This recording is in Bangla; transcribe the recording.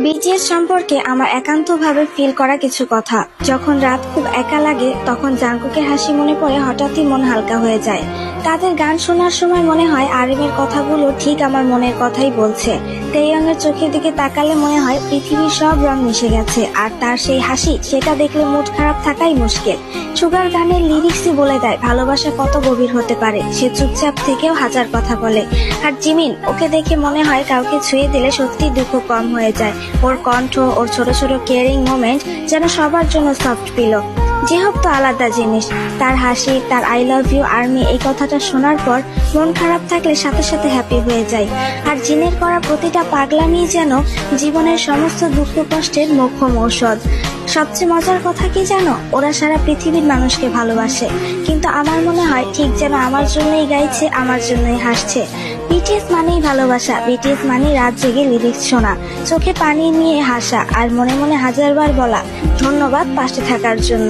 বিটিএস সম্পর্কে আমার একান্তভাবে ফিল করা কিছু কথা। যখন রাত খুব একা লাগে তখন জাংকুকের হাসি মনে পড়ে, হঠাৎই মন হালকা হয়ে যায়। তাদের গান শোনার সময় মনে হয় আরিমের কথাগুলো ঠিক আমার মনের কথাই বলছে। তেইয়ংয়ের চোখের দিকে তাকালে মনে হয় পৃথিবীর সব রং মিশে গেছে, আর তার সেই হাসি, সেটা দেখলে মুড খারাপ থাকাই মুশকিল। সুগার গানের লিরিক্সই বলে দেয় ভালোবাসা কত গভীর হতে পারে। সে চুপচাপ থেকেও হাজার কথা বলে। আর জিমিন, ওকে দেখে মনে হয় কাউকে ছুঁয়ে দিলে সত্যি দুঃখ কম হয়ে যায়। ওর কণ্ঠ, ওর ছোট ছোট কেয়ারিং মোমেন্ট যেন সবার জন্য সফট পিলো। জিহব তো আলাদা জিনিস। তার হাসি, তার আই লাভ ইউ আর্মি এই কথাটা শোনার পর মন খারাপ থাকলে সাথে সাথে হ্যাপি হয়ে যায়। আর জিনের করা প্রতিটা পাগলামি যেন জীবনের সমস্ত দুঃখ কষ্টের মোক্ষম ঔষধ। সবচেয়ে মজার কথা কি জানো, ওরা সারা পৃথিবীর মানুষকে ভালোবাসে, কিন্তু আমার মনে হয় ঠিক যেন আমার জন্যই গাইছে, আমার জন্যই হাসছে। বিটিএস মানেই ভালোবাসা, বিটিএস মানেই রাত জেগে লিরিক্স শোনা, চোখে পানি নিয়ে হাসা, আর মনে মনে হাজারবার বলা ধন্যবাদ পাশে থাকার জন্য।